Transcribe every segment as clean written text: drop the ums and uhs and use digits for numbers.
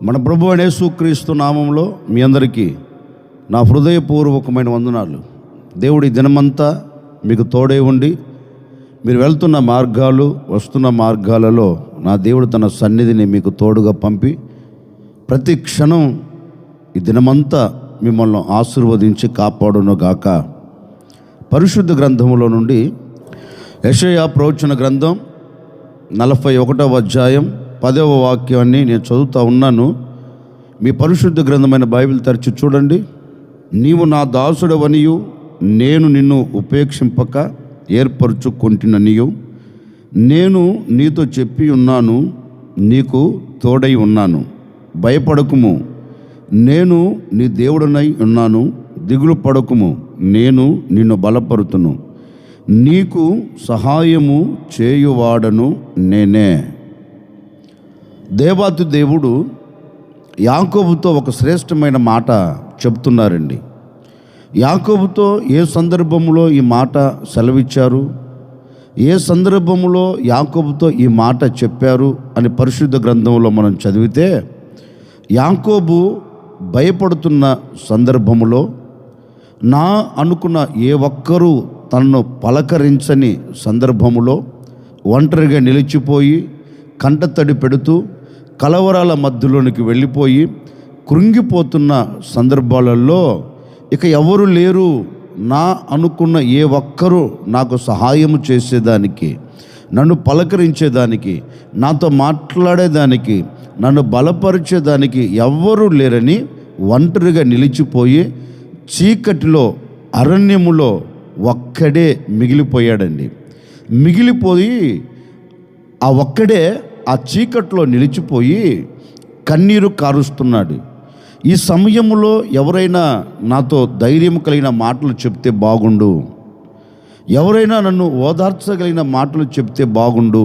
మన ప్రభు అయిన యేసుక్రీస్తు నామంలో మీ అందరికీ నా హృదయపూర్వకమైన వందనాలు. దేవుడి దినమంతా మీకు తోడై ఉండి మీరు వెళ్తున్న మార్గాలు వస్తున్న మార్గాలలో నా దేవుడు తన సన్నిధిని మీకు తోడుగా పంపి ప్రతి క్షణం ఈ దినమంతా మిమ్మల్ని ఆశీర్వదించి కాపాడునుగాక. పరిశుద్ధ గ్రంథములో నుండి యెషయా ప్రవచన గ్రంథం 41వ అధ్యాయం 10వ వాక్యాన్ని నేను చదువుతూ ఉన్నాను. మీ పరిశుద్ధ గ్రంథమైన బైబిల్ తెరిచి చూడండి. నీవు నా దాసుడవనియు నేను నిన్ను ఉపేక్షింపక ఏర్పరచుకొంటిననియు నేను నీతో చెప్పి ఉన్నాను, నీకు తోడై ఉన్నాను, భయపడకుము, నేను నీ దేవుడనై ఉన్నాను, దిగులు పడకుము, నేను నిన్ను బలపరుతును, నీకు సహాయము చేయువాడను నేనే. దేవాతి దేవుడు యాకోబుతో ఒక శ్రేష్టమైన మాట చెప్తున్నారండి. యాకోబుతో ఏ సందర్భంలో ఈ మాట సెలవిచ్చారు, ఏ సందర్భంలో యాకోబుతో ఈ మాట చెప్పారు అని పరిశుద్ధ గ్రంథంలో మనం చదివితే, యాకోబు భయపడుతున్న సందర్భంలో నా అనుకున్న ఏ ఒక్కరూ తనను పలకరించని సందర్భములో ఒంటరిగా నిలిచిపోయి కంటతడి పెడుతూ కలవరాల మధ్యలోనికి వెళ్ళిపోయి కృంగిపోతున్న సందర్భాలలో ఇక ఎవరు లేరు, నా అనుకున్న ఏ ఒక్కరూ నాకు సహాయము చేసేదానికి, నన్ను పలకరించేదానికి, నాతో మాట్లాడేదానికి, నన్ను బలపరిచేదానికి ఎవ్వరూ లేరని ఒంటరిగా నిలిచిపోయి చీకటిలో అరణ్యములో ఒక్కడే మిగిలిపోయాడండి. మిగిలిపోయి ఆ ఒక్కడే ఆ చీకట్లో నిలిచిపోయి కన్నీరు కారుస్తున్నాడు. ఈ సమయంలో ఎవరైనా నాతో ధైర్యం కలిగిన మాటలు చెప్తే బాగుండు, ఎవరైనా నన్ను ఓదార్చగలిగిన మాటలు చెప్తే బాగుండు,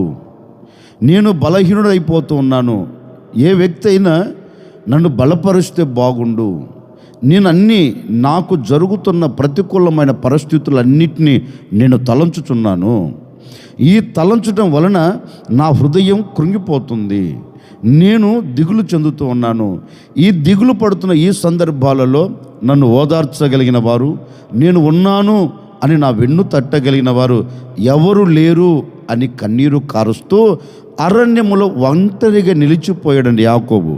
నేను బలహీనుడైపోతూ ఉన్నాను, ఏ వ్యక్తి అయినా నన్ను బలపరిస్తే బాగుండు, నేను నాకు జరుగుతున్న ప్రతికూలమైన పరిస్థితులన్నిటినీ నేను తలంచుచున్నాను, ఈ తలంచడం వలన నా హృదయం కృంగిపోతుంది, నేను దిగులు చెందుతూ ఉన్నాను, ఈ దిగులు పడుతున్న ఈ సందర్భాలలో నన్ను ఓదార్చగలిగిన వారు, నేను ఉన్నాను అని నా వెన్ను తట్టగలిగిన వారు ఎవరు లేరు అని కన్నీరు కారుస్తూ అరణ్యములో ఒంటరిగా నిలిచిపోయాడండి యాకోబు.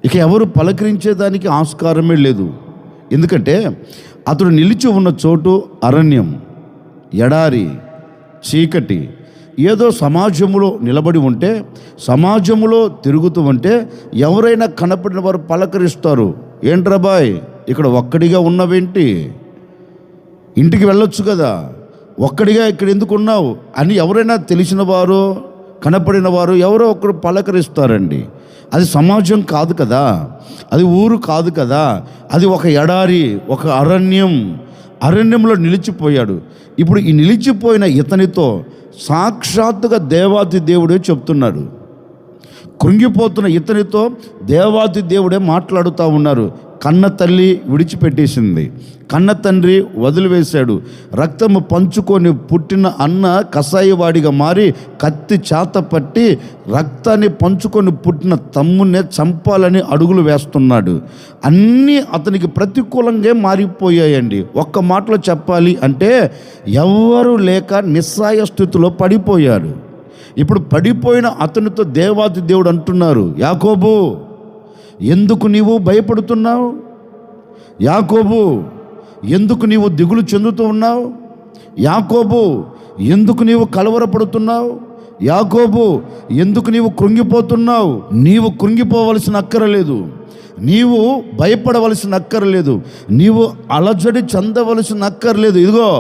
ఇక ఎవరు పలకరించేదానికి ఆస్కారమే లేదు. ఎందుకంటే అతడు నిలిచి ఉన్న చోటు అరణ్యం, ఎడారి, చీకటి. ఏదో సమాజంలో నిలబడి ఉంటే, సమాజంలో తిరుగుతూ ఉంటే ఎవరైనా కనపడిన వారు పలకరిస్తారు, ఏంట్రా బాయ్ ఇక్కడ ఒక్కడిగా ఉన్నవేంటి, ఇంటికి వెళ్ళొచ్చు కదా, ఒక్కడిగా ఇక్కడ ఎందుకు ఉన్నావు అని ఎవరైనా తెలిసిన వారు కనపడిన వారు ఎవరో ఒకరు పలకరిస్తారండి. అది సమాజం కాదు కదా, అది ఊరు కాదు కదా, అది ఒక ఎడారి, ఒక అరణ్యంలో నిలిచిపోయాడు. ఇప్పుడు ఈ నిలిచిపోయిన ఇతనితో సాక్షాత్తుగా దేవాతి దేవుడే చెప్తున్నాడు. కృంగిపోతున్న ఇతనితో దేవాతి దేవుడే మాట్లాడుతూ ఉన్నారు. కన్న తల్లి విడిచిపెట్టేసింది, కన్న తండ్రి వదిలివేశాడు, రక్తము పంచుకొని పుట్టిన అన్న కసాయివాడిగా మారి కత్తి చేత పట్టి రక్తాన్ని పంచుకొని పుట్టిన తమ్మునే చంపాలని అడుగులు వేస్తున్నాడు. అన్నీ అతనికి ప్రతికూలంగా మారిపోయాయండి. ఒక్క మాటలో చెప్పాలి అంటే ఎవ్వరూ లేక నిస్సాయ స్థితిలో పడిపోయారు. ఇప్పుడు పడిపోయిన అతనితో దేవాది దేవుడు అంటున్నారు, యాకోబు ఎందుకు నీవు భయపడుతున్నావు, యాకోబు ఎందుకు నీవు దిగులు చెందుతూ ఉన్నావు, యాకోబు ఎందుకు నీవు కలవరపడుతున్నావు, యాకోబు ఎందుకు నీవు కృంగిపోతున్నావు. నీవు కృంగిపోవలసిన అక్కరలేదు, నీవు భయపడవలసిన అక్కర్లేదు, నీవు అలజడి చెందవలసిన అక్కర్లేదు. ఇదిగో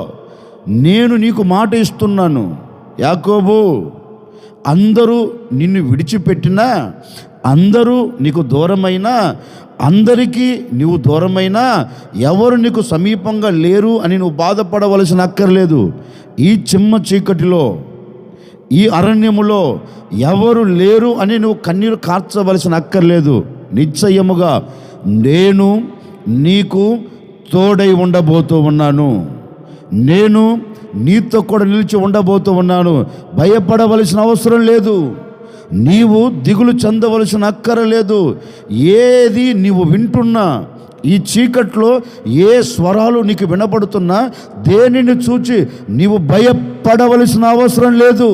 నేను నీకు మాట ఇస్తున్నాను యాకోబు, అందరూ నిన్ను విడిచిపెట్టినా, అందరూ నీకు దూరమైనా, అందరికీ నీవు దూరమైనా, ఎవరు నీకు సమీపంగా లేరు అని నువ్వు బాధపడవలసిన అక్కర్లేదు. ఈ చిమ్మ చీకటిలో, ఈ అరణ్యములో ఎవరు లేరు అని నువ్వు కన్నీరు కార్చవలసిన అక్కర్లేదు. నిశ్చయముగా నేను నీకు తోడై ఉండబోతూ ఉన్నాను, నేను నీతో కూడా నిలిచి ఉండబోతూ ఉన్నాను. భయపడవలసిన అవసరం లేదు. నీవు దిగులు చెందవలసిన అక్కరలేదు. ఏది నీవు వింటున్నా, ఈ చీకట్లో ఏ స్వరాలు నీకు వినపడుతున్నా, దేనిని చూచి నీవు భయపడవలసిన అవసరం లేదు.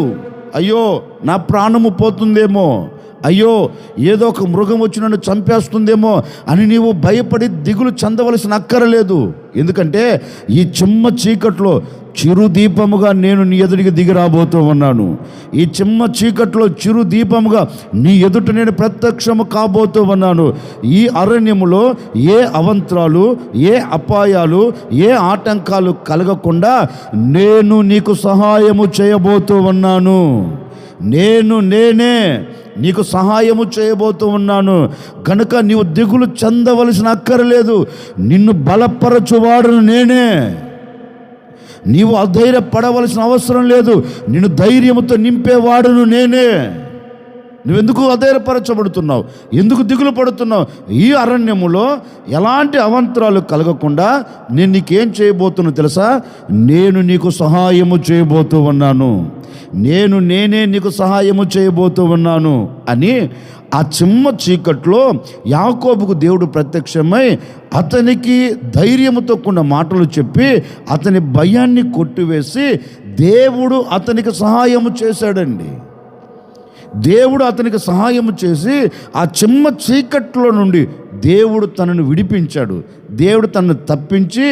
అయ్యో నా ప్రాణము పోతుందేమో, అయ్యో ఏదో ఒక మృగం వచ్చి నన్ను చంపేస్తుందేమో అని నీవు భయపడి దిగులు చెందవలసిన అక్కరలేదు. ఎందుకంటే ఈ చిమ్మ చీకట్లో చిరు దీపముగా నేను నీ ఎదుటికి దిగి రాబోతూ ఉన్నాను. ఈ చిమ్మ చీకట్లో చిరు దీపముగా నీ ఎదుట నేను ప్రత్యక్షము కాబోతూ ఉన్నాను. ఈ అరణ్యములో ఏ అవంతరాలు, ఏ అపాయాలు, ఏ ఆటంకాలు కలగకుండా నేను నీకు సహాయము చేయబోతూ ఉన్నాను. నేనే నీకు సహాయము చేయబోతూ ఉన్నాను కనుక నీవు దిగులు చెందవలసిన అక్కరలేదు. నిన్ను బలపరచువాడును నేనే. నీవు అధైర్యపడవలసిన అవసరం లేదు. నిన్ను ధైర్యముతో నింపేవాడును నేనే. నువ్వెందుకు అధైర్యపరచబడుతున్నావు? ఎందుకు దిగులు పడుతున్నావు? ఈ అరణ్యములో ఎలాంటి అవంతరాలు కలగకుండా నేను నీకేం చేయబోతున్నా తెలుసా? నేను నీకు సహాయము చేయబోతూ ఉన్నాను. నేనే నీకు సహాయము చేయబోతూ ఉన్నాను అని ఆ చిమ్మ చీకట్లో యాకోబుకు దేవుడు ప్రత్యక్షమై అతనికి ధైర్యముతో కూడిన మాటలు చెప్పి అతని భయాన్ని కొట్టివేసి దేవుడు అతనికి సహాయము చేశాడండి. దేవుడు అతనికి సహాయము చేసి ఆ చిమ్మ చీకట్లో నుండి దేవుడు తనను విడిపించాడు. దేవుడు తనను తప్పించి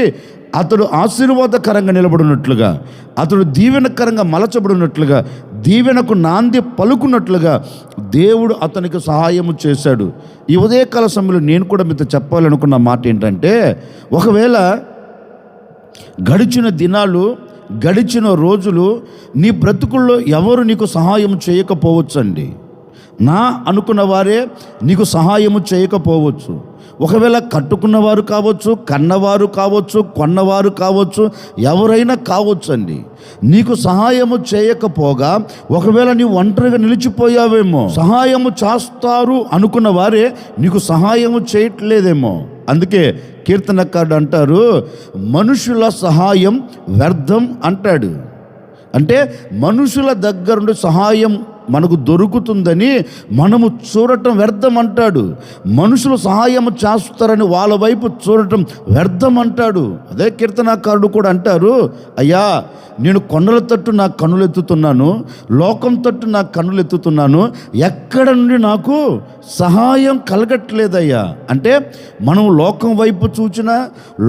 అతడు ఆశీర్వాదకరంగా నిలబడినట్లుగా, అతడు దీవెనకరంగా మలచబడినట్లుగా, దీవెనకు నాంది పలుకున్నట్లుగా దేవుడు అతనికి సహాయము చేశాడు. ఈ ఉదయకాల సమయంలో నేను కూడా మీతో చెప్పాలనుకున్న మాట ఏంటంటే, ఒకవేళ గడిచిన దినాలు, గడిచిన రోజులు నీ బ్రతుకుల్లో ఎవరు నీకు సహాయం చేయకపోవచ్చండి. నా అనుకున్న వారే నీకు సహాయము చేయకపోవచ్చు. ఒకవేళ కట్టుకున్నవారు కావచ్చు, కన్నవారు కావచ్చు, కొన్నవారు కావచ్చు, ఎవరైనా కావచ్చండి. నీకు సహాయము చేయకపోగా ఒకవేళ నీవు ఒంటరిగా నిలిచిపోయావేమో, సహాయము చేస్తారు అనుకున్న వారే నీకు సహాయము చేయట్లేదేమో. అందుకే కీర్తనకారుడు అంటారు, మనుషుల సహాయం వ్యర్థం అంటాడు. అంటే మనుషుల దగ్గర నుండి సహాయం మనకు దొరుకుతుందని మనము చూడటం వ్యర్థం అంటాడు. మనుషులు సహాయం చేస్తారని వాళ్ళ వైపు చూడటం వ్యర్థం అంటాడు. అదే కీర్తనాకారుడు కూడా అంటారు, అయ్యా నేను కొండల తట్టు నా కన్నులు ఎత్తుతున్నాను, లోకం తట్టు నా కన్నులు ఎత్తుతున్నాను, ఎక్కడ నుండి నాకు సహాయం కలగట్లేదయ్యా. అంటే మనం లోకం వైపు చూచినా,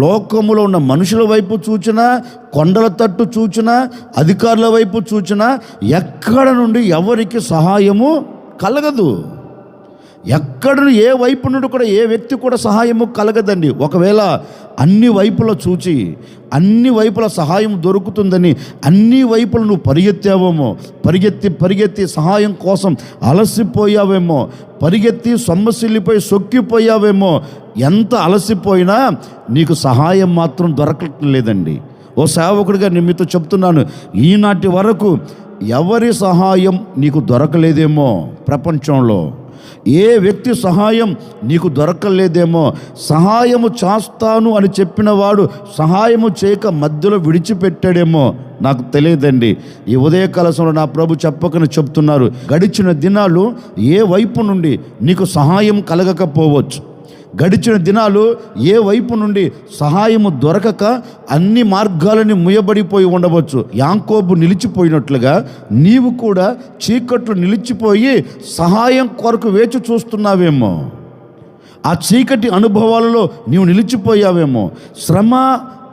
లోకములో ఉన్న మనుషుల వైపు చూచినా, కొండల తట్టు చూచినా, అధికారుల వైపు చూచినా ఎక్కడ నుండి ఎవరికి సహాయము కలగదు. ఎక్కడ ఏ వైపు నుండి కూడా ఏ వ్యక్తి కూడా సహాయము కలగదండి. ఒకవేళ అన్ని వైపులా చూచి అన్ని వైపుల సహాయం దొరుకుతుందని అన్ని వైపులు నువ్వు పరిగెత్తావేమో, పరిగెత్తి సహాయం కోసం అలసిపోయావేమో, పరిగెత్తి సొమ్మసిల్లిపోయి సొక్కిపోయావేమో. ఎంత అలసిపోయినా నీకు సహాయం మాత్రం దొరకట్లేదండి. ఓ సేవకుడిగా నేను మీతో చెప్తున్నాను, ఈనాటి వరకు ఎవరి సహాయం నీకు దొరకలేదేమో, ప్రపంచంలో ఏ వ్యక్తి సహాయం నీకు దొరకలేదేమో. సహాయము చేస్తాను అని చెప్పిన వాడు సహాయము చేయక మధ్యలో విడిచిపెట్టాడేమో, నాకు తెలియదండి. ఈ ఉదయకాల సమయంలో నా ప్రభు చెప్పకని చెప్తున్నారు, గడిచిన దినాలు ఏ వైపు నుండి నీకు సహాయం కలగకపోవచ్చు. గడిచిన దినాలు ఏ వైపు నుండి సహాయము దొరకక అన్ని మార్గాలని ముయ్యబడిపోయి ఉండవచ్చు. యాకోబు నిలిచిపోయినట్లుగా నీవు కూడా చీకట్లు నిలిచిపోయి సహాయం కొరకు వేచి చూస్తున్నావేమో. ఆ చీకటి అనుభవాలలో నీవు నిలిచిపోయావేమో. శ్రమ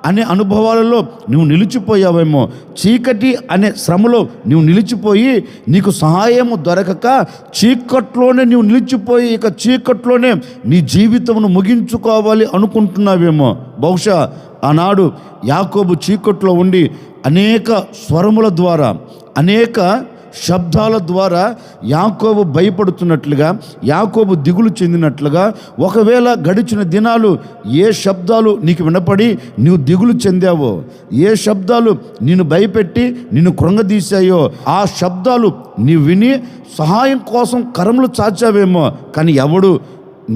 అనే అనుభవాలలో నువ్వు నిలిచిపోయావేమో. చీకటి అనే శ్రమలో నువ్వు నిలిచిపోయి నీకు సహాయము దొరకక చీకట్లోనే నువ్వు నిలిచిపోయి ఇక చీకట్లోనే నీ జీవితమును ముగించుకోవాలి అనుకుంటున్నావేమో. బహుశా ఆనాడు యాకోబు చీకట్లో ఉండి అనేక స్వరముల ద్వారా, అనేక శబ్దాల ద్వారా యాకోబు భయపడుతున్నట్లుగా, యాకోబు దిగులు చెందినట్లుగా, ఒకవేళ గడిచిన దినాలు ఏ శబ్దాలు నీకు వినపడి నీవు దిగులు చెందావో, ఏ శబ్దాలు నిన్ను భయపెట్టి నిన్ను కృంగదీశాయో, ఆ శబ్దాలు నీవు విని సహాయం కోసం కరములు చాచావేమో, కానీ ఎవడు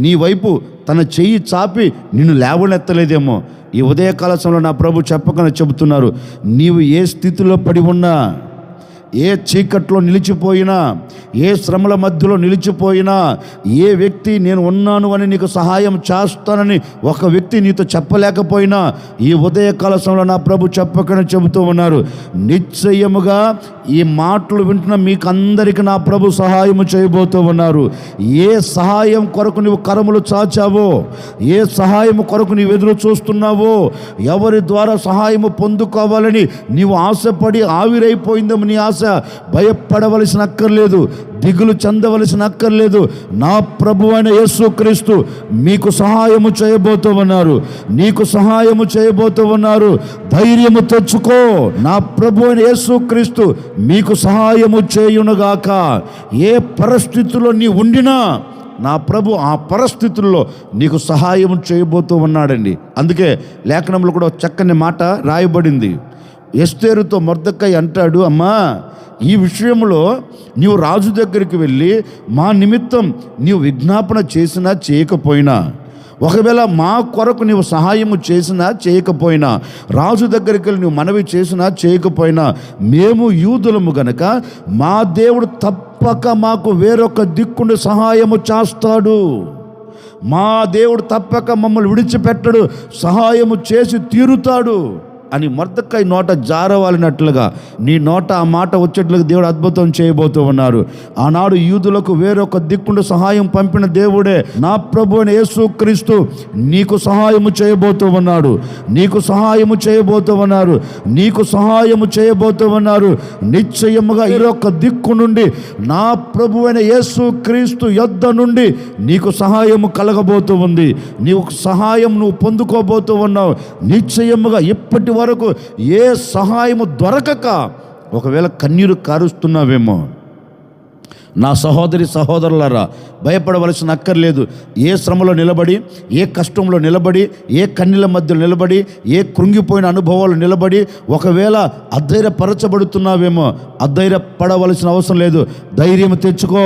నీ వైపు తన చెయ్యి చాపి నిన్ను లేవనెత్తలేదేమో. ఈ ఉదయకాల సమయంలో నా ప్రభు చెప్పకనే చెబుతున్నారు, నీవు ఏ స్థితిలో పడి ఉన్నా, ఏ చీకట్లో నిలిచిపోయినా, ఏ శ్రమల మధ్యలో నిలిచిపోయినా, ఏ వ్యక్తి నేను ఉన్నాను అని నీకు సహాయం చేస్తానని ఒక వ్యక్తి నీతో చెప్పలేకపోయినా, ఈ ఉదయకాల సమయంలో నా ప్రభు చెప్పకనే చెబుతూ ఉన్నారు. నిశ్చయముగా ఈ మాటలు వింటున్న మీకు అందరికీ నా ప్రభు సహాయం చేయబోతూ ఉన్నారు. ఏ సహాయం కొరకు నువ్వు కరములు చాచావో, ఏ సహాయం కొరకు నీవు ఎదురు చూస్తున్నావో, ఎవరి ద్వారా సహాయము పొందుకోవాలని నీవు ఆశపడి ఆవిరైపోయిందో నీ ఆశ, భయపడవలసిన అక్కర్లేదు, దిగులు చెందవలసిన అక్కర్లేదు. నా ప్రభు అయిన యేసుక్రీస్తు మీకు సహాయము చేయబోతూ ఉన్నారు, నీకు సహాయము చేయబోతూ ఉన్నారు. ధైర్యము తెచ్చుకో. నా ప్రభు అయిన యేసుక్రీస్తు మీకు సహాయము చేయునుగాక. ఏ పరిస్థితుల్లో నీ ఉండినా నా ప్రభు ఆ పరిస్థితుల్లో నీకు సహాయం చేయబోతూ ఉన్నాడండి. అందుకే లేఖనంలో కూడా చక్కని మాట రాయబడింది. ఎస్తేరుతో మొర్దెకై అంటాడు, అమ్మా ఈ విషయంలో నీవు రాజు దగ్గరికి వెళ్ళి మా నిమిత్తం నీవు విజ్ఞాపన చేసినా చేయకపోయినా, ఒకవేళ మా కొరకు నీవు సహాయము చేసినా చేయకపోయినా, రాజు దగ్గరికి వెళ్ళి నువ్వు మనవి చేసినా చేయకపోయినా, మేము యూదులము గనక మా దేవుడు తప్పక మాకు వేరొక దిక్కుండి సహాయము చేస్తాడు. మా దేవుడు తప్పక మమ్మల్ని విడిచిపెట్టడు, సహాయము చేసి తీరుతాడు అని మొర్దెకై నోట జారవాలినట్లుగా నీ నోట ఆ మాట వచ్చేట్లుగా దేవుడు అద్భుతం చేయబోతూ ఉన్నారు. ఆనాడు యూదులకు వేరొక దిక్కుండి సహాయం పంపిన దేవుడే నా ప్రభు అయిన యేసుక్రీస్తు నీకు సహాయము చేయబోతూ ఉన్నాడు, నీకు సహాయము చేయబోతూ ఉన్నారు, నీకు సహాయము చేయబోతూ ఉన్నారు. నిశ్చయముగా వేరొక దిక్కు నుండి నా ప్రభు అయిన యేసుక్రీస్తు యొద్ద నుండి నీకు సహాయము కలగబోతూ ఉంది. నీవు సహాయం నువ్వు పొందుకోబోతూ ఉన్నావు. నిశ్చయముగా ఇప్పటి వరకు ఏ సహాయము దొరకక ఒకవేళ కన్నీరు కారుస్తున్నావేమో, నా సహోదరి సహోదరులారా భయపడవలసిన అక్కర్లేదు. ఏ శ్రమలో నిలబడి, ఏ కష్టంలో నిలబడి, ఏ కన్నీళ్ళ మధ్యలో నిలబడి, ఏ కృంగిపోయిన అనుభవాలు నిలబడి ఒకవేళ అధైర్యపరచబడుతున్నావేమో, అధైర్యపడవలసిన అవసరం లేదు. ధైర్యం తెచ్చుకో.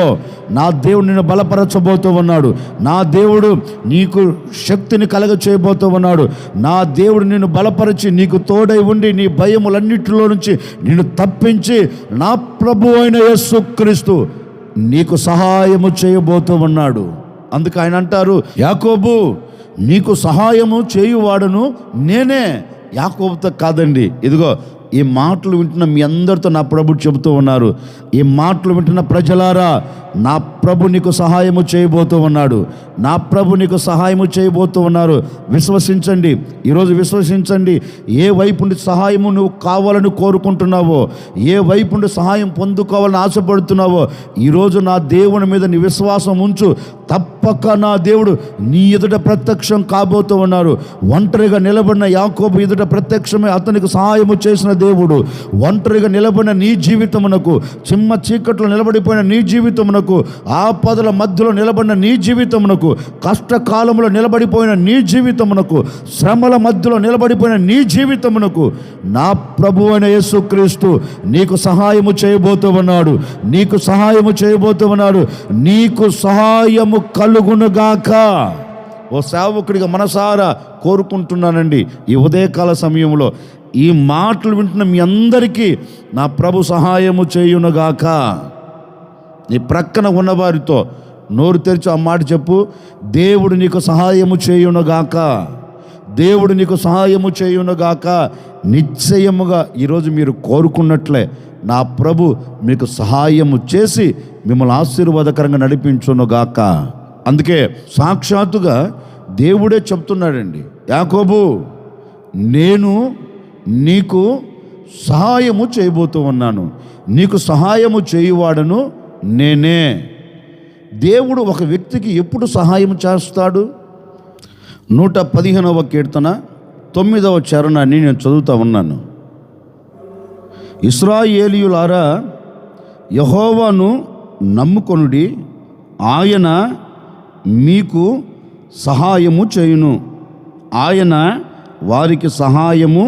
నా దేవుడు నిన్ను బలపరచబోతూ ఉన్నాడు. నా దేవుడు నీకు శక్తిని కలగ చేయబోతూ ఉన్నాడు. నా దేవుడు నిన్ను బలపరిచి నీకు తోడై ఉండి నీ భయములన్నిటిలో నుంచి నిన్ను తప్పించి నా ప్రభు అయిన యేసుక్రీస్తు నీకు సహాయము చేయబోతూ ఉన్నాడు. అందుకు ఆయన అంటారు, యాకోబు నీకు సహాయము చేయువాడును నేనే. యాకోబుతో కాదండి. ఇదిగో ఈ మాటలు వింటున్న మీ అందరితో నా ప్రభు చెబుతూ ఉన్నారు. ఈ మాటలు వింటున్న ప్రజలారా, నా ప్రభు నీకు సహాయము చేయబోతూ ఉన్నాడు. నా ప్రభు నీకు సహాయము చేయబోతూ ఉన్నారు. విశ్వసించండి, ఈరోజు విశ్వసించండి. ఏ వైపు నుండి సహాయము నువ్వు కావాలని కోరుకుంటున్నావో, ఏ వైపు నుండి సహాయం పొందుకోవాలని ఆశపడుతున్నావో, ఈరోజు నా దేవుని మీద నీ విశ్వాసం ఉంచు. తప్పక నా దేవుడు నీ ఎదుట ప్రత్యక్షం కాబోతూ ఉన్నారు. ఒంటరిగా నిలబడిన యాకోబు ఎదుట ప్రత్యక్షమే అతనికి సహాయము చేసిన దేవుడు. ఒంటరిగా నిలబడిన నీ జీవితమునకు, చిమ్మ చీకట్లో నిలబడిపోయిన నీ జీవితమునకు, ఆపదల మధ్యలో నిలబడిన నీ జీవితమునకు, కష్టకాలంలో నిలబడిపోయిన నీ జీవితమునకు, శ్రమల మధ్యలో నిలబడిపోయిన నీ జీవితమునకు నా ప్రభు అయిన యేసుక్రీస్తు నీకు సహాయము చేయబోతూ ఉన్నాడు. నీకు సహాయము చేయబోతూ ఉన్నాడు. నీకు సహాయము కలుగునుగాక. ఓ సేవకుడిగా మనసారా కోరుకుంటున్నానండి, ఈ ఉదయకాల సమయంలో ఈ మాటలు వింటున్న మీ అందరికీ నా ప్రభు సహాయము చేయునుగాక. నీ ప్రక్కన ఉన్నవారితో నోరు తెరిచి ఆ మాట చెప్పు, దేవుడు నీకు సహాయము చేయునుగాక, దేవుడు నీకు సహాయము చేయునుగాక. నిశ్చయముగా ఈరోజు మీరు కోరుకున్నట్లే నా ప్రభు మీకు సహాయము చేసి మిమ్మల్ని ఆశీర్వాదకరంగా నడిపించునుగాక. అందుకే సాక్షాత్తుగా దేవుడే చెప్తున్నాడండి, యాకోబు నేను నీకు సహాయము చేయబోతూ ఉన్నాను, నీకు సహాయము చేయువాడను నేనే. దేవుడు ఒక వ్యక్తికి ఎప్పుడు సహాయం చేస్తాడు? 115వ కీర్తన 9వ చరణాన్ని నేను చదువుతూ ఉన్నాను. ఇశ్రాయేలీయులారా, యెహోవాను నమ్ముకొనుడి, ఆయన మీకు సహాయము చేయును, ఆయన వారికి సహాయము,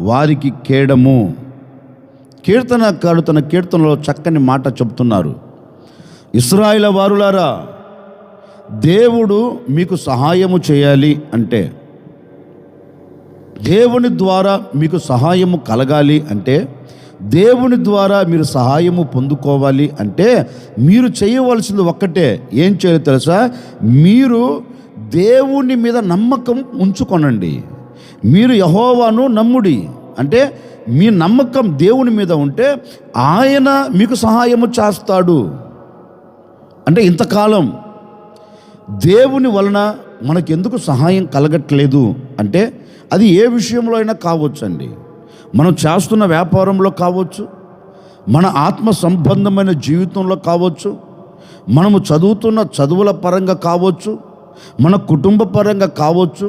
వారికి కేడము. కీర్తనకారుడు తన కీర్తనలో చక్కని మాట చెప్తున్నారు. ఇశ్రాయేలు వారులారా, దేవుడు మీకు సహాయము చేయాలి అంటే, దేవుని ద్వారా మీకు సహాయము కలగాలి అంటే, దేవుని ద్వారా మీరు సహాయము పొందుకోవాలి అంటే మీరు చేయవలసింది ఒక్కటే. ఏం చేయాలి తెలుసా? మీరు దేవుని మీద నమ్మకం ఉంచుకొనండి. మీరు యెహోవాను నమ్ముడి అంటే మీ నమ్మకం దేవుని మీద ఉంటే ఆయన మీకు సహాయము చేస్తాడు. అంటే ఇంతకాలం దేవుని వలన మనకెందుకు సహాయం కలగట్లేదు అంటే అది ఏ విషయంలో అయినా కావచ్చండి. మనం చేస్తున్న వ్యాపారంలో కావచ్చు, మన ఆత్మ సంబంధమైన జీవితంలో కావచ్చు, మనము చదువుతున్న చదువుల పరంగా కావచ్చు, మన కుటుంబ పరంగా కావచ్చు,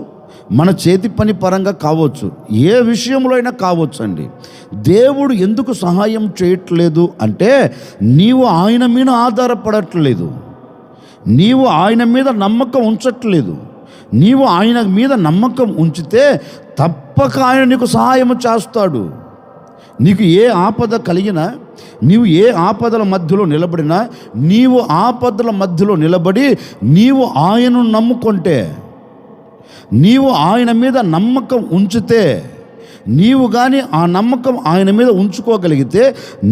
మన చేతి పని పరంగా కావచ్చు, ఏ విషయంలో అయినా కావచ్చండి. దేవుడు ఎందుకు సహాయం చేయట్లేదు అంటే నీవు ఆయన మీద ఆధారపడట్లేదు, నీవు ఆయన మీద నమ్మకం ఉంచట్లేదు. నీవు ఆయన మీద నమ్మకం ఉంచితే తప్పక ఆయన నీకు సహాయం చేస్తాడు. నీకు ఏ ఆపద కలిగినా, నీవు ఏ ఆపదల మధ్యలో నిలబడినా, నీవు ఆపదల మధ్యలో నిలబడి నీవు ఆయనను నమ్ముకుంటే, నీవు ఆయన మీద నమ్మకం ఉంచితే, నీవు కానీ ఆ నమ్మకం ఆయన మీద ఉంచుకోగలిగితే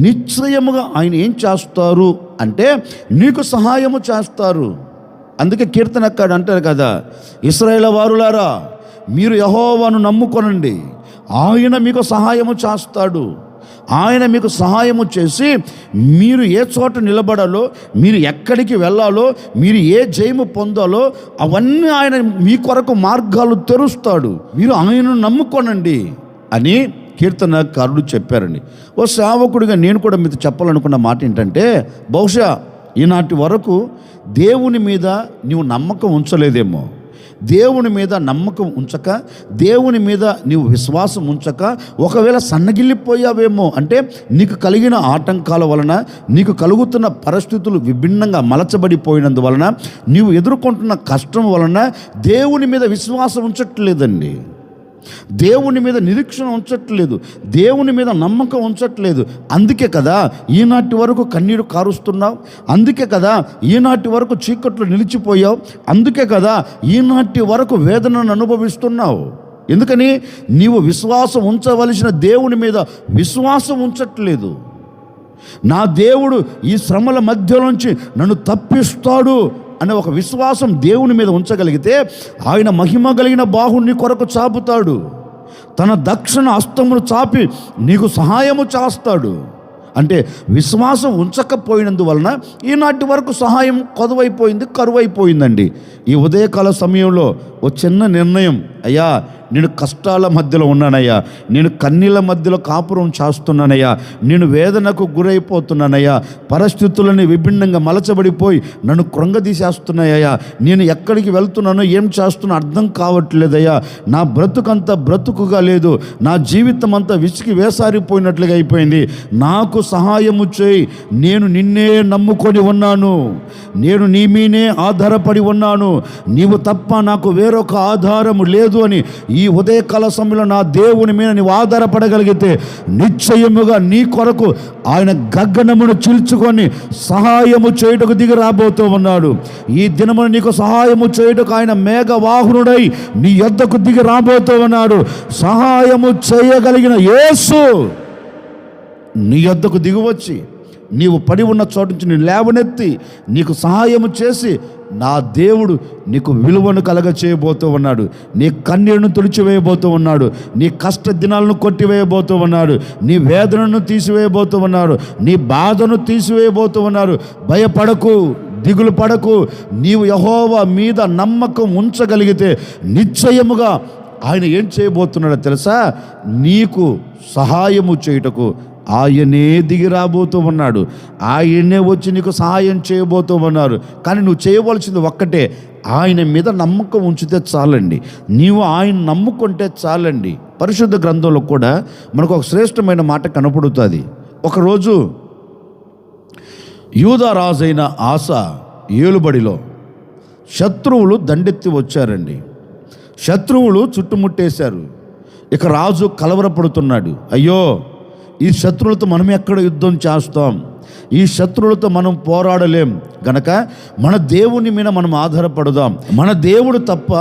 నిశ్చయముగా ఆయన ఏం చేస్తారు అంటే నీకు సహాయము చేస్తారు. అందుకే కీర్తనకాడు అంటారు కదా, ఇశ్రాయేలు వారులారా మీరు యెహోవాను నమ్ముకొనండి, ఆయన మీకు సహాయము చేస్తాడు. ఆయన మీకు సహాయము చేసి మీరు ఏ చోట నిలబడాలో, మీరు ఎక్కడికి వెళ్ళాలో, మీరు ఏ జయము పొందాలో అవన్నీ ఆయన మీ కొరకు మార్గాలు తెరుస్తాడు. మీరు ఆయనను నమ్ముకొనండి అని కీర్తనకారుడు చెప్పారండి. ఓ సేవకుడిగా నేను కూడా మీతో చెప్పాలనుకున్న మాట ఏంటంటే, బహుశా ఈనాటి వరకు దేవుని మీద నీవు నమ్మకం ఉంచలేదేమో, దేవుని మీద నమ్మకం ఉంచక, దేవుని మీద నీవు విశ్వాసం ఉంచక ఒకవేళ సన్నగిల్లిపోయావేమో అంటే నీకు కలిగిన ఆటంకాల వలన, నీకు కలుగుతున్న పరిస్థితులు విభిన్నంగా మలచబడిపోయినందువలన, నీవు ఎదుర్కొంటున్న కష్టం వలన దేవుని మీద విశ్వాసం ఉంచట్లేదండి, దేవుని మీద నిరీక్షణ ఉంచట్లేదు, దేవుని మీద నమ్మకం ఉంచట్లేదు. అందుకే కదా ఈనాటి వరకు కన్నీరు కారుస్తున్నావు, అందుకే కదా ఈనాటి వరకు చీకట్లు నిలిచిపోయావు, అందుకే కదా ఈనాటి వరకు వేదనను అనుభవిస్తున్నావు. ఎందుకని? నీవు విశ్వాసం ఉంచవలసిన దేవుని మీద విశ్వాసం ఉంచట్లేదు. నా దేవుడు ఈ శ్రమల మధ్యలోంచి నన్ను తప్పిస్తాడు అనే ఒక విశ్వాసం దేవుని మీద ఉంచగలిగితే ఆయన మహిమ కలిగిన బాహుని కొరకు చాపుతాడు, తన దక్షిణ హస్తమును చాపి నీకు సహాయము చేస్తాడు. అంటే విశ్వాసం ఉంచకపోయినందువలన ఈనాటి వరకు సహాయం కొదవైపోయింది, కరువైపోయిందండి. ఈ ఉదయకాల సమయంలో ఓ చిన్న నిర్ణయం, అయ్యా నేను కష్టాల మధ్యలో ఉన్నానయ్యా, నేను కన్నీళ్ళ మధ్యలో కాపురం చేస్తున్నానయ్యా, నేను వేదనకు గురైపోతున్నానయ్యా, పరిస్థితులని విభిన్నంగా మలచబడిపోయి నన్ను కృంగదీసేస్తున్నాయ్యా, నేను ఎక్కడికి వెళ్తున్నానో ఏం చేస్తున్నా అర్థం కావట్లేదయ్యా, నా బ్రతుకంతా బ్రతుకుగా లేదు, నా జీవితం అంతా విసిగి వేసారిపోయినట్లుగా అయిపోయింది, నాకు సహాయము చేయి, నేను నిన్నే నమ్ముకొని ఉన్నాను, నేను నీ మీనే ఆధారపడి ఉన్నాను, నీవు తప్ప నాకు వేరొక ఆధారము లేదు అని ఈ ఉదయకాల సమయంలో నా దేవుని మీద నీవు ఆధారపడగలిగితే నిశ్చయముగా నీ కొరకు ఆయన గగనమును చీల్చుకొని సహాయము చేయుటకు దిగి రాబోతూ ఉన్నాడు. ఈ దినమున నీకు సహాయము చేయుటకు ఆయన మేఘవాహనుడై నీ యొద్దకు దిగి రాబోతూ ఉన్నాడు. సహాయము చేయగలిగిన యేసు నీ యొద్దకు దిగివచ్చి నీవు పడి ఉన్న చోటు నుంచి నేను లేవనెత్తి నీకు సహాయము చేసి నా దేవుడు నీకు విలువను కలగ చేయబోతూ ఉన్నాడు, నీ కన్నీరును తుడిచివేయబోతూ ఉన్నాడు, నీ కష్ట దినాలను కొట్టివేయబోతూ ఉన్నాడు, నీ వేదనను తీసివేయబోతూ ఉన్నాడు, నీ బాధను తీసివేయబోతూ ఉన్నాడు. భయపడకు, దిగులు పడకు. నీవు యెహోవా మీద నమ్మకం ఉంచగలిగితే నిశ్చయముగా ఆయన ఏం చేయబోతున్నాడో తెలుసా? నీకు సహాయము చేయుటకు ఆయనే దిగి రాబోతూ ఉన్నాడు, ఆయనే వచ్చి నీకు సహాయం చేయబోతూ ఉన్నారు. కానీ నువ్వు చేయవలసింది ఒక్కటే, ఆయన మీద నమ్మకం ఉంచితే చాలండి, నీవు ఆయన నమ్ముకుంటే చాలండి. పరిశుద్ధ గ్రంథంలో కూడా మనకు ఒక శ్రేష్టమైన మాట కనపడుతుంది. ఒకరోజు యూదా రాజైన ఆస ఏలుబడిలో శత్రువులు దండెత్తి వచ్చారండి, శత్రువులు చుట్టుముట్టేశారు. ఇక రాజు కలవరపడుతున్నాడు, అయ్యో ఈ శత్రువులతో మనం ఎక్కడ యుద్ధం చేస్తాం, ఈ శత్రువులతో మనం పోరాడలేం గనక మన దేవుని మీద మనం ఆధారపడదాం. మన దేవుడు తప్ప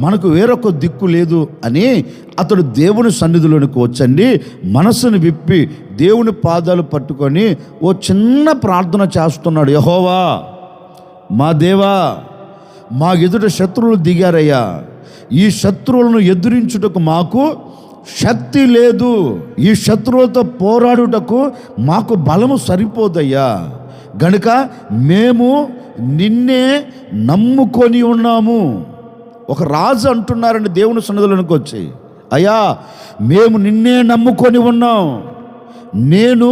మనకు వేరొక దిక్కు లేదు అని అతడు దేవుని సన్నిధిలోనికి వచ్చండి మనసును విప్పి దేవుని పాదాలు పట్టుకొని ఓ చిన్న ప్రార్థన చేస్తున్నాడు. యెహోవా మా దేవా, మా ఎదుట శత్రువులు దిగారయ్యా, ఈ శత్రువులను ఎదురించుటకు మాకు శక్తి లేదు, ఈ శత్రువులతో పోరాడుటకు మాకు బలము సరిపోదయ్యా, గనుక మేము నిన్నే నమ్ముకొని ఉన్నాము. ఒక రాజు అంటున్నారండి దేవుని సన్నిధిలోనికి వచ్చి, అయ్యా మేము నిన్నే నమ్ముకొని ఉన్నాం, నేను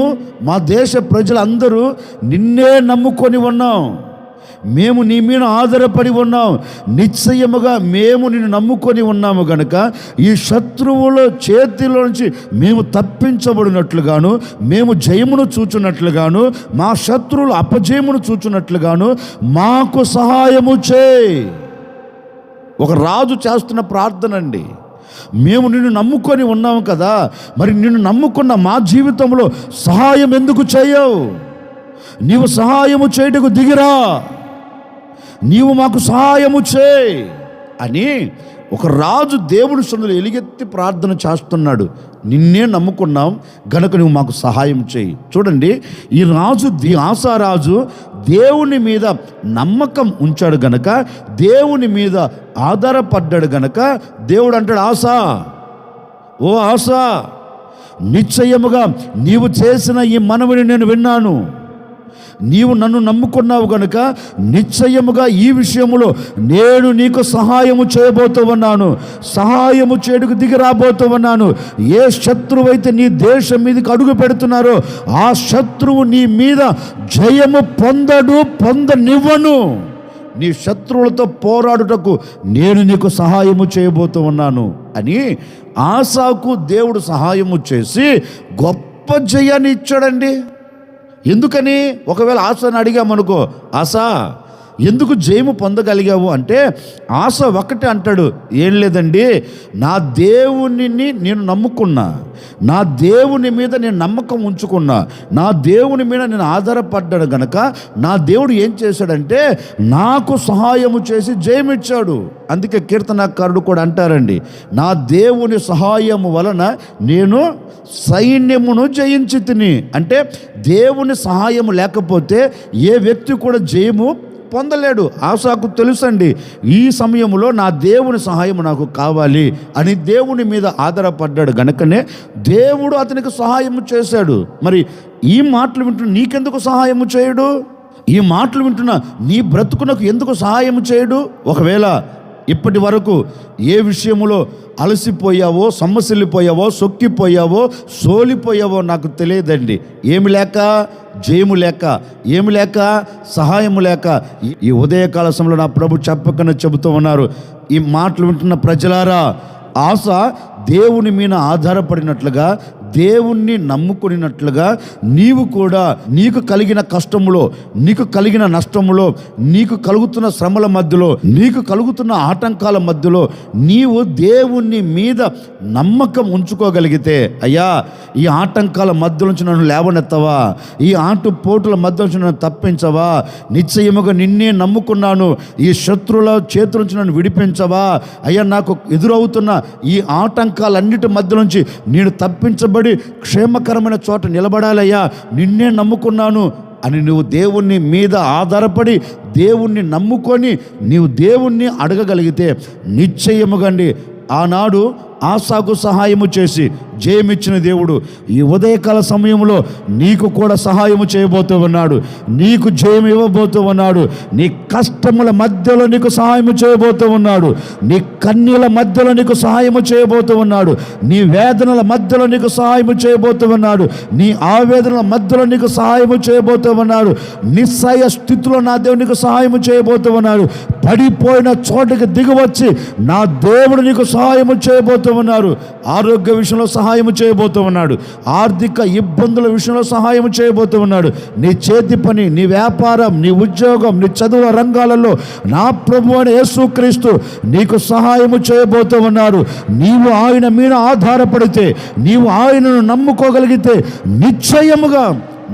మా దేశ ప్రజలందరూ నిన్నే నమ్ముకొని ఉన్నాం, మేము నీ మీద ఆధారపడి ఉన్నాం, నిశ్చయముగా మేము నిన్ను నమ్ముకొని ఉన్నాము గనుక ఈ శత్రువుల చేతిలో నుంచి మేము తప్పించబడినట్లుగాను, మేము జయమును చూచున్నట్లుగాను, మా శత్రువులు అపజయమును చూచున్నట్లుగాను మాకు సహాయము చేయి. ఒక రాజు చేస్తున్న ప్రార్థన అండి. మేము నిన్ను నమ్ముకొని ఉన్నాము కదా, మరి నిన్ను నమ్ముకున్న మా జీవితంలో సహాయం ఎందుకు చేయవు? నీవు సహాయము చేయటకు దిగిరా, నీవు మాకు సహాయము చేయి అని ఒక రాజు దేవుడి సన్నిధిలో ఎలుగెత్తి ప్రార్థన చేస్తున్నాడు. నిన్నే నమ్ముకున్నాం గనుక నువ్వు మాకు సహాయం చేయి. చూడండి, ఈ రాజు ఆసారాజు దేవుని మీద నమ్మకం ఉంచాడు గనక, దేవుని మీద ఆధారపడ్డాడు గనక దేవుడు అంటాడు, ఆసా, ఓ ఆసా, నిశ్చయముగా నీవు చేసిన ఈ మనవిని నేను విన్నాను, నీవు నన్ను నమ్ముకున్నావు గనుక నిశ్చయముగా ఈ విషయములో నేను నీకు సహాయము చేయబోతూ ఉన్నాను, సహాయము చేయడానికి దిగి రాబోతూ ఉన్నాను. ఏ శత్రువు అయితే నీ దేశం మీదకి అడుగు పెడుతున్నారో ఆ శత్రువు నీ మీద జయము పొందనివ్వను. నీ శత్రువులతో పోరాడుటకు నేను నీకు సహాయము చేయబోతూ ఉన్నాను అని ఆసాకు దేవుడు సహాయము చేసి గొప్ప జయాన్ని ఇచ్చాడండి. ఎందుకని? ఒకవేళ ఆశను అడిగామనుకో, ఆశా ఎందుకు జయము పొందగలిగావు అంటే ఆశ ఒకటే అంటాడు, ఏం లేదండి, నా దేవుని నేను నమ్ముకున్నా, నా దేవుని మీద నేను నమ్మకం ఉంచుకున్నా, నా దేవుని మీద నేను ఆధారపడ్డాను గనక నా దేవుడు ఏం చేశాడంటే నాకు సహాయము చేసి జయమిచ్చాడు. అందుకే కీర్తనకారుడు కూడా అంటారండి, నా దేవుని సహాయము వలన నేను సైన్యమును జయించి తిని. అంటే దేవుని సహాయము లేకపోతే ఏ వ్యక్తి కూడా జయము పొందలేడు. ఆసాకు తెలుసండి, ఈ సమయంలో నా దేవుని సహాయం నాకు కావాలి అని దేవుని మీద ఆధారపడ్డాడు గనుకనే దేవుడు అతనికి సహాయము చేశాడు. మరి ఈ మాటలు వింటున్న నీకెందుకు సహాయము చేయడు? ఈ మాటలు వింటున్న నీ బ్రతుకునకు ఎందుకు సహాయము చేయడు? ఒకవేళ ఇప్పటి వరకు ఏ విషయములో అలసిపోయావో, సొమ్మసిల్లిపోయావో, సొక్కిపోయావో, సోలిపోయావో నాకు తెలియదండి. ఏమి లేక? జయము లేక. ఏమి లేక? సహాయము లేక. ఈ ఉదయకాల సమయంలో నా ప్రభు చెప్పకనే చెబుతూ ఉన్నారు, ఈ మాటలు వింటున్న ప్రజలారా, ఆశ దేవుని మీద ఆధారపడినట్లుగా, దేవుణ్ణి నమ్ముకున్నట్లుగా నీవు కూడా నీకు కలిగిన కష్టములో, నీకు కలిగిన నష్టములో, నీకు కలుగుతున్న శ్రమల మధ్యలో, నీకు కలుగుతున్న ఆటంకాల మధ్యలో నీవు దేవుని మీద నమ్మకం ఉంచుకోగలిగితే, అయ్యా ఈ ఆటంకాల మధ్య నుంచి నన్ను లేవనెత్తవా, ఈ ఆటుపోటుల మధ్య నుంచి నన్ను తప్పించవా, నిశ్చయముగా నిన్నే నమ్ముకున్నాను, ఈ శత్రువుల చేతుల నుంచి నన్ను విడిపించవా, అయ్యా నాకు ఎదురవుతున్న ఈ ఆటంకాలన్నిటి మధ్య నుంచి నేను తప్పించబడి క్షేమకరమైన చోట నిలబడాలయ్యా, నిన్నే నమ్ముకున్నాను అని నువ్వు దేవుని మీద ఆధారపడి దేవుణ్ణి నమ్ముకొని నీవు దేవుణ్ణి అడగగలిగితే నిశ్చయముగండి ఆనాడు ఆసాకు సహాయము చేసి జయమిచ్చిన దేవుడు ఈ ఉదయకాల సమయంలో నీకు కూడా సహాయము చేయబోతూ ఉన్నాడు. నీకు జయం ఇవ్వబోతూ ఉన్నాడు. నీ కష్టముల మధ్యలో నీకు సహాయము చేయబోతూ ఉన్నాడు. నీ కన్నీల మధ్యలో నీకు సహాయము చేయబోతూ ఉన్నాడు. నీ వేదనల మధ్యలో నీకు సహాయము చేయబోతూ ఉన్నాడు. నీ ఆవేదనల మధ్యలో నీకు సహాయము చేయబోతూ ఉన్నాడు. నిస్సహాయ స్థితిలో నా దేవుడు నీకు సహాయము చేయబోతూ ఉన్నాడు. పడిపోయిన చోటుకి దిగివచ్చి నా దేవుడు నీకు సహాయము చేయబోతూ ఉన్నారు. ఆరోగ్య విషయంలో సహాయము చేయబోతూ ఉన్నాడు. ఆర్థిక ఇబ్బందుల విషయంలో సహాయము చేయబోతూ ఉన్నాడు. నీ చేతి పని, నీ వ్యాపారం, నీ ఉద్యోగం, నీ చదువు రంగాలలో నా ప్రభువు అయిన యేసుక్రీస్తు నీకు సహాయము చేయబోతూ ఉన్నారు. నీవు ఆయన మీద ఆధారపడితే, నీవు ఆయనను నమ్ముకోగలిగితే నిశ్చయముగా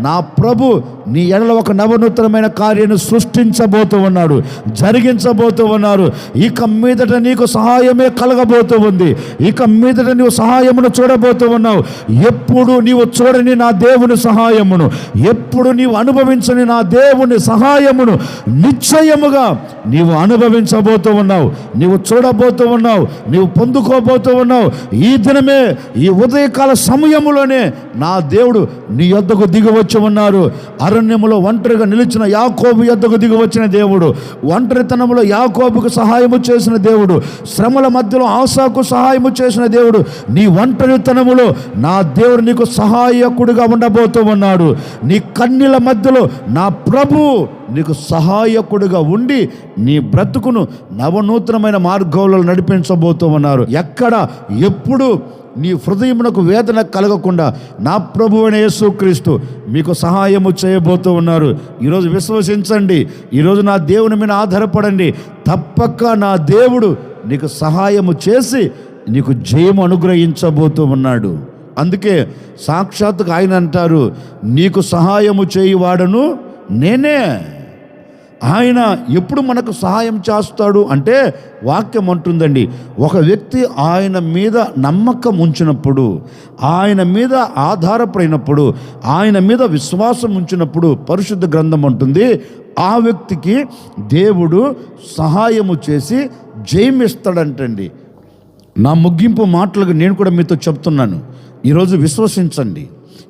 నా ప్రభు నీ ఎడల ఒక నవనూతనమైన కార్యాన్ని సృష్టించబోతూ ఉన్నాడు, జరిగించబోతూ ఉన్నారు. ఇక మీదట నీకు సహాయమే కలగబోతూ ఉంది. ఇక మీదట నీవు సహాయమును చూడబోతూ ఉన్నావు. ఎప్పుడు నీవు చూడని నా దేవుని సహాయమును, ఎప్పుడు నీవు అనుభవించని నా దేవుని సహాయమును నిశ్చయముగా నీవు అనుభవించబోతూ ఉన్నావు, నీవు చూడబోతూ ఉన్నావు, నీవు పొందుకోబోతూ ఉన్నావు. ఈ దినమే, ఈ ఉదయకాల సమయములోనే నా దేవుడు నీ యొద్దకు దిగి వచ్చి ఉన్నారు. అరణ్యములో ఒంటరిగా నిలిచిన యాకోబు యొద్దకు దిగి వచ్చిన దేవుడు, ఒంటరితనములో యాకోబుకు సహాయము చేసిన దేవుడు, శ్రమల మధ్యలో ఆసాకు సహాయము చేసిన దేవుడు, నీ ఒంటరితనములో నా దేవుడు నీకు సహాయకుడిగా ఉండబోతూ ఉన్నాడు. నీ కన్నీల మధ్యలో నా ప్రభు నీకు సహాయకుడిగా ఉండి నీ బ్రతుకును నవనూతనమైన మార్గంలో నడిపించబోతూ ఉన్నారు. ఎక్కడ ఎప్పుడు నీ హృదయమునకు వేదన కలగకుండా నా ప్రభువైన యేసుక్రీస్తు మీకు సహాయము చేయబోతూ ఉన్నారు. ఈరోజు విశ్వసించండి, ఈరోజు నా దేవుని మీద ఆధారపడండి. తప్పక నా దేవుడు నీకు సహాయము చేసి నీకు జయము అనుగ్రహించబోతూ ఉన్నాడు. అందుకే సాక్షాత్తుగా ఆయన అంటారు, నీకు సహాయము చేయువాడను నేనే. ఆయన ఎప్పుడు మనకు సహాయం చేస్తాడు అంటే వాక్యం అంటుందండి, ఒక వ్యక్తి ఆయన మీద నమ్మకం ఉంచినప్పుడు, ఆయన మీద ఆధారపడినప్పుడు, ఆయన మీద విశ్వాసం ఉంచినప్పుడు పరిశుద్ధ గ్రంథం అంటుంది ఆ వ్యక్తికి దేవుడు సహాయము చేసి జయమిస్తాడంటండి. నా ముగింపు మాటలకు నేను కూడా మీతో చెప్తున్నాను, ఈరోజు విశ్వసించండి,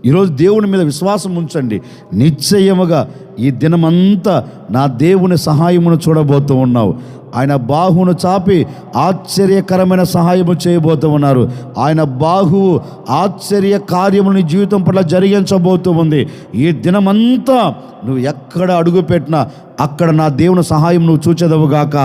ఈరోజు దేవుని మీద విశ్వాసం ఉంచండి. నిశ్చయముగా ఈ దినమంతా నా దేవుని సహాయమును చూడబోతూ ఉన్నావు. ఆయన బాహువును చాపి ఆశ్చర్యకరమైన సహాయము చేయబోతూ ఉన్నారు. ఆయన బాహువు ఆశ్చర్య కార్యము నీ జీవితం పట్ల జరిగించబోతూ ఉంది. ఈ దినమంతా నువ్వు ఎక్కడ అడుగు పెట్టినా అక్కడ నా దేవుని సహాయం నువ్వు చూచేదవుగాక,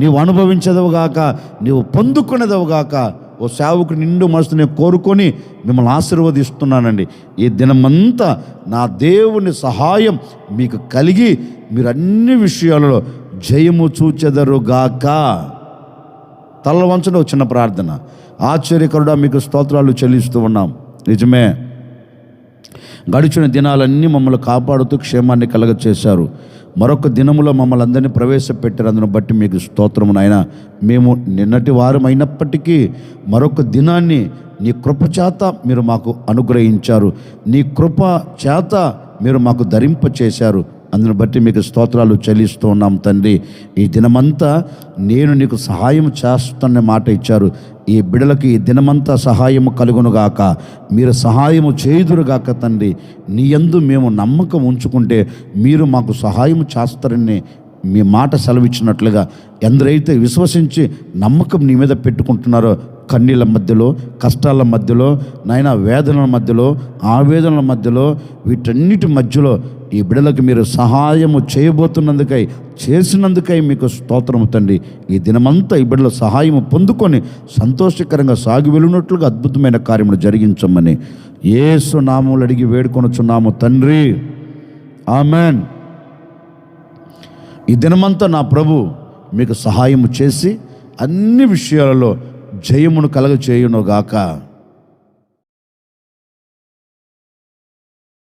నీవు అనుభవించేదవుగాక, నీవు పొందుకునేదవుగాక. ఓ సేవకుడు నిండు మనసు నేను కోరుకొని మిమ్మల్ని ఆశీర్వదిస్తున్నానండి. ఈ దినమంతా నా దేవుని సహాయం మీకు కలిగి మీరు అన్ని విషయాలలో జయము చూచెదరుగాక. తల వంచడం ఒక చిన్న ప్రార్థన. ఆశ్చర్యకరుడా మీకు స్తోత్రాలు చెల్లిస్తూ ఉన్నాం. నిజమే, గడిచిన దినాలన్నీ మమ్మల్ని కాపాడుతూ క్షేమాన్ని కలగచేశారు. మరొక దినములో మమ్మల్ని అందరినీ ప్రవేశపెట్టారు. అందును బట్టి మీకు స్తోత్రము నాయన. మేము నిన్నటి వారం అయినప్పటికీ మరొక దినాన్ని నీ కృప చేత మీరు మాకు అనుగ్రహించారు, నీ కృప చేత మీరు మాకు ధరింపచేశారు. అందును బట్టి మీకు స్తోత్రాలు చెల్లిస్తూ ఉన్నాం తండ్రి. ఈ దినమంతా నేను నీకు సహాయం చేస్తున్న మాట ఇచ్చారు. ఈ బిడలకి ఈ దినమంతా సహాయము కలుగునుగాక, మీరు సహాయము చేయుదురుగాక తండ్రి. నీ యందు మేము నమ్మకం ఉంచుకుంటే మీరు మాకు సహాయం చేస్తారని మీ మాట సెలవిచ్చినట్లుగా ఎందరైతే విశ్వసించి నమ్మకం నీ మీద పెట్టుకుంటున్నారో, కన్నీళ్ళ మధ్యలో, కష్టాల మధ్యలో, నాయన వేదనల మధ్యలో, ఆవేదనల మధ్యలో, వీటన్నిటి మధ్యలో ఈ బిడలకు మీరు సహాయము చేయబోతున్నందుకై, చేసినందుకై మీకు స్తోత్రము తండ్రి. ఈ దినమంతా ఈ బిడ్డల సహాయము పొందుకొని సంతోషకరంగా సాగి వెళ్ళినట్లుగా అద్భుతమైన కార్యములు జరిగించమని యేసు నామములో అడిగి వేడుకొనుచున్నాము తండ్రి, ఆమెన్. ఈ దినమంతా నా ప్రభు మీకు సహాయము చేసి అన్ని విషయాలలో జయమును కలగచేయునుగాక.